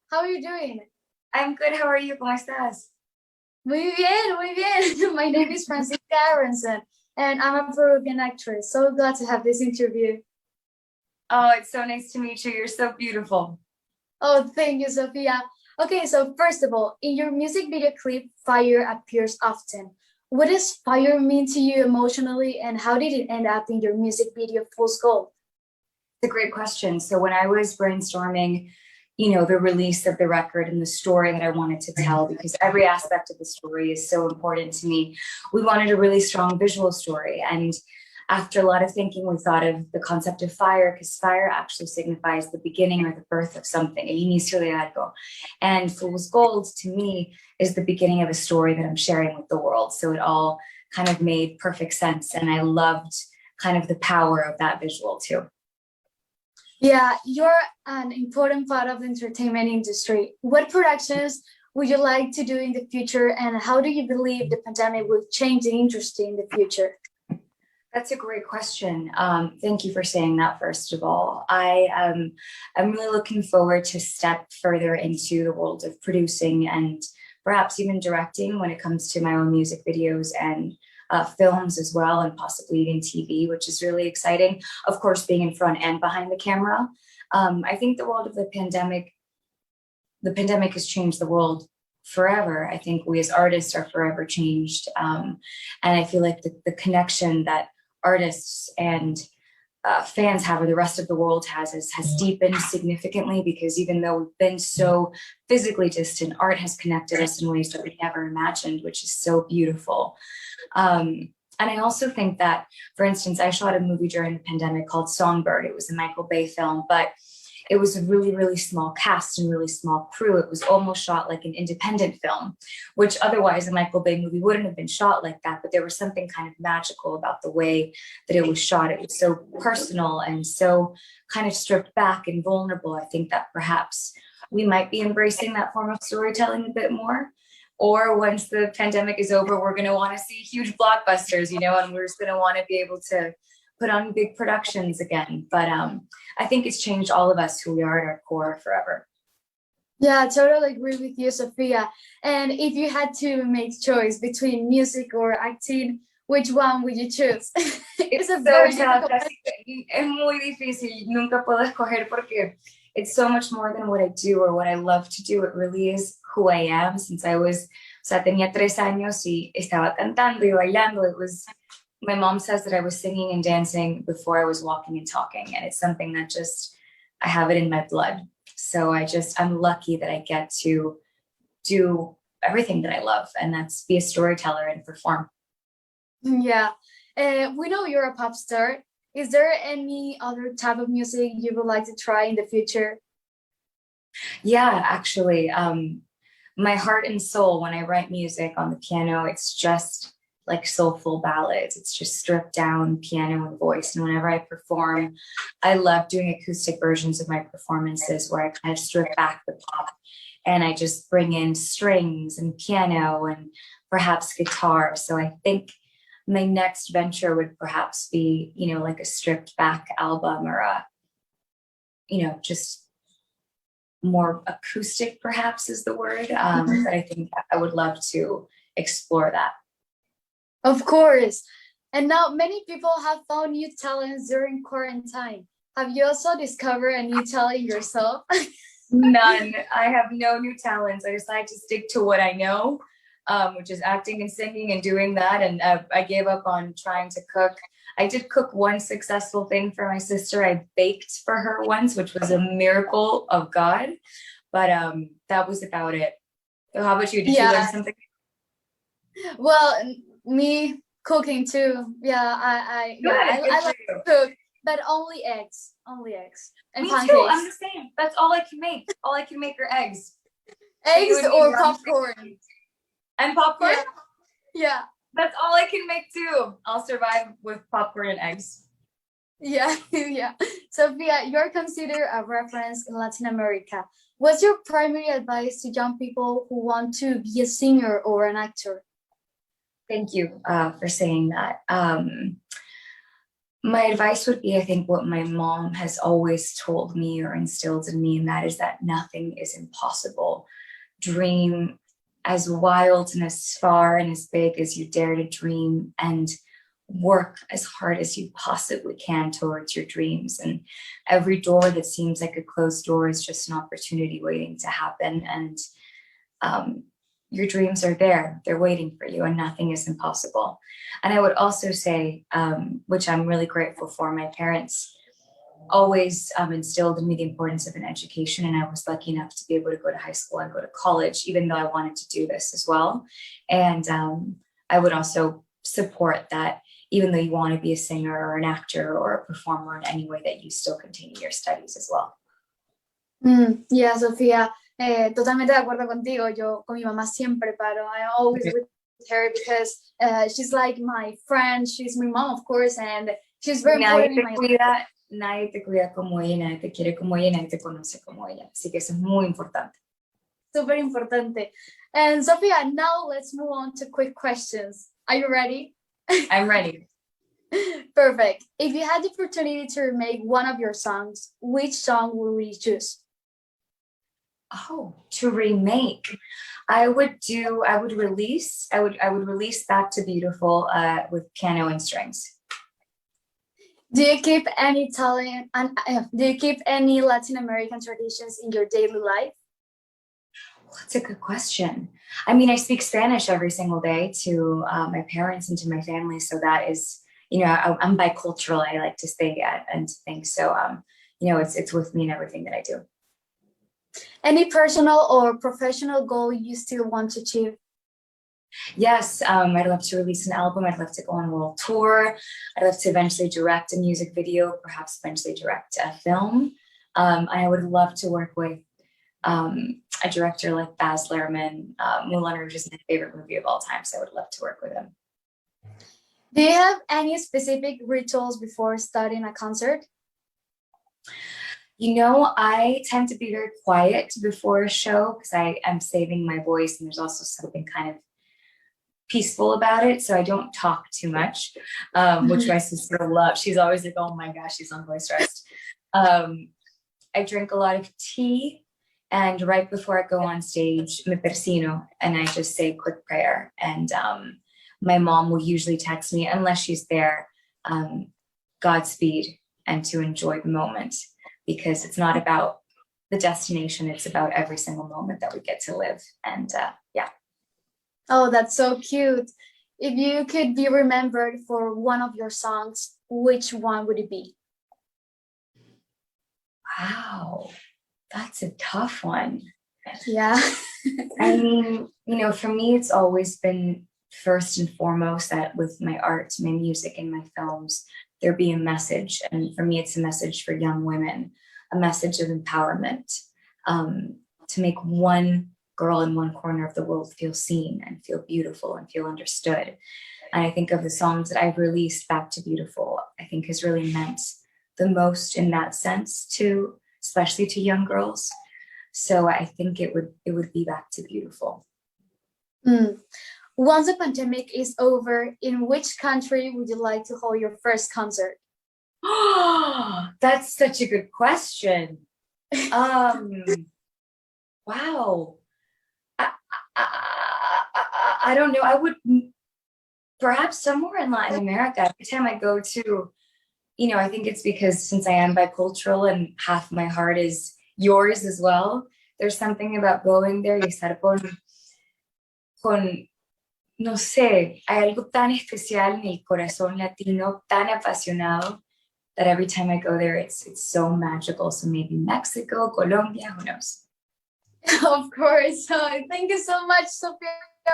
How are you doing? I'm good. How are you? ¿Cómo estás? Muy bien, muy bien. My name is Francisca Aronsson, and I'm a Peruvian actress. So glad to have this interview. Oh, it's so nice to meet you. You're so beautiful. Oh, thank you, Sofia. Okay, so first of all, in your music video clip, fire appears often. What does fire mean to you emotionally, and how did it end up in your music video Fool's Gold? It's a great question. So when I was brainstorming, the release of the record and the story that I wanted to tell, because every aspect of the story is so important to me, we wanted a really strong visual story. And after a lot of thinking, we thought of the concept of fire, because fire actually signifies the beginning or the birth of something, el inicio de algo. And Fool's Gold, to me, is the beginning of a story that I'm sharing with the world. So it all kind of made perfect sense. And I loved kind of the power of that visual too. Yeah, you're an important part of the entertainment industry. What productions would you like to do in the future, and how do you believe the pandemic will change the industry in the future? That's a great question. Thank you for saying that, first of all. I'm really looking forward to step further into the world of producing and perhaps even directing when it comes to my own music videos and films as well, and possibly even TV, which is really exciting. Of course, being in front and behind the camera. I think the world of the pandemic has changed the world forever. I think we as artists are forever changed. And I feel like the connection that artists and fans have, or the rest of the world has deepened significantly, because even though we've been so physically distant, art has connected us in ways that we never imagined, which is so beautiful. And I also think that, for instance, I shot a movie during the pandemic called Songbird. It was a Michael Bay film, but it was a really, really small cast and really small crew. It was almost shot like an independent film, which otherwise a Michael Bay movie wouldn't have been shot like that. But there was something kind of magical about the way that it was shot. It was so personal and so kind of stripped back and vulnerable. I think that perhaps we might be embracing that form of storytelling a bit more. Or once the pandemic is over, we're going to want to see huge blockbusters, and we're just going to want to be able to put on big productions again. But I think it's changed all of us, who we are at our core, forever. Yeah, I totally agree with you, Sofia. And if you had to make choice between music or acting, which one would you choose? It's a very difficult question. Es muy difícil. Nunca puedo escoger porque it's so much more than what I do or what I love to do. It really is who I am. Since I was, o sea, tenía 3 años y estaba cantando y bailando. It was, my mom says that I was singing and dancing before I was walking and talking. And it's something that I have it in my blood. So I'm lucky that I get to do everything that I love, and that's be a storyteller and perform. Yeah. We know you're a pop star. Is there any other type of music you would like to try in the future? Yeah, actually, my heart and soul, when I write music on the piano, it's just like soulful ballads. It's just stripped down piano and voice. And whenever I perform, I love doing acoustic versions of my performances where I kind of strip back the pop and I just bring in strings and piano and perhaps guitar. So I think my next venture would perhaps be, like a stripped back album, or just more acoustic, perhaps is the word. But I think I would love to explore that. Of course. And now many people have found new talents during quarantine. Have you also discovered a new talent yourself? None. I have no new talents. I decided to stick to what I know, which is acting and singing and doing that. And I gave up on trying to cook. I did cook one successful thing for my sister. I baked for her once, which was a miracle of God. But that was about it. So how about you? Did you learn something? Well, me cooking too. Yeah, I love to cook, but only eggs. And me pancakes. Too. I'm the same. That's all I can make. All I can make are eggs. Eggs or popcorn. And popcorn? Yeah. That's all I can make too. I'll survive with popcorn and eggs. Yeah, yeah. Sofia, you're considered a reference in Latin America. What's your primary advice to young people who want to be a singer or an actor? Thank you for saying that. My advice would be, I think, what my mom has always told me or instilled in me, and that is that nothing is impossible. Dream as wild and as far and as big as you dare to dream, and work as hard as you possibly can towards your dreams. And every door that seems like a closed door is just an opportunity waiting to happen. And your dreams are there, they're waiting for you, and nothing is impossible. And I would also say, which I'm really grateful for, my parents always instilled in me the importance of an education. And I was lucky enough to be able to go to high school and go to college, even though I wanted to do this as well. And I would also support that even though you want to be a singer or an actor or a performer in any way, that you still continue your studies as well. Yeah, Sofía, totalmente de acuerdo contigo. Yo con mi mamá siempre paro. I'm always with her because she's like my friend. She's my mom, of course, and she's very important in my life. Nadie te cuida como ella, nadie te quiere como ella, nadie te conoce como ella. Así que eso es muy importante. Super importante. And Sofía, now let's move on to quick questions. Are you ready? I'm ready. Perfect. If you had the opportunity to remake one of your songs, which song would you choose? Oh, to remake, I would release Back to Beautiful with piano and strings. Do you keep any Italian and do you keep any Latin American traditions in your daily life? That's a good question. I mean, I speak Spanish every single day to my parents and to my family, so that is, you know, I'm bicultural. I like to say and think so. You know, it's with me in everything that I do. Any personal or professional goal you still want to achieve? Yes, I'd love to release an album. I'd love to go on a world tour. I'd love to eventually direct a music video, perhaps eventually direct a film. I would love to work with a director like Baz Luhrmann. Moulin Rouge is my favorite movie of all time, so I would love to work with him. Do you have any specific rituals before starting a concert? You know, I tend to be very quiet before a show because I am saving my voice, and there's also something kind of peaceful about it, so I don't talk too much, which my sister loves. She's always like, oh my gosh, she's on voice rest. I drink a lot of tea, and right before I go on stage, me persino, and I just say a quick prayer. And my mom will usually text me, unless she's there, Godspeed, and to enjoy the moment, because it's not about the destination, it's about every single moment that we get to live. And yeah. Oh, that's so cute. If you could be remembered for one of your songs, which one would it be? Wow, that's a tough one. Yeah. I mean, you know, for me, it's always been first and foremost that with my art, my music, and my films, there be a message. And for me, it's a message for young women, a message of empowerment, to make one girl in one corner of the world feel seen and feel beautiful and feel understood. And I think of the songs that I've released, Back to Beautiful, I think has really meant the most in that sense to, especially to young girls. So I think it would be Back to Beautiful. Once the pandemic is over, in which country would you like to hold your first concert? Oh, that's such a good question. Wow. I don't know. I would perhaps somewhere in Latin America. Every time I go to, you know, I think it's because since I am bicultural and half my heart is yours as well, there's something about going there y estar con no sé, hay algo tan especial en el corazón latino, tan apasionado, that every time I go there, it's so magical. So maybe Mexico, Colombia, who knows? Of course. Thank you so much, Sofia,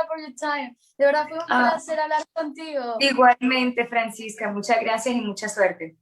for your time. De verdad fue un placer hablar contigo. Igualmente, Francisca, muchas gracias y mucha suerte.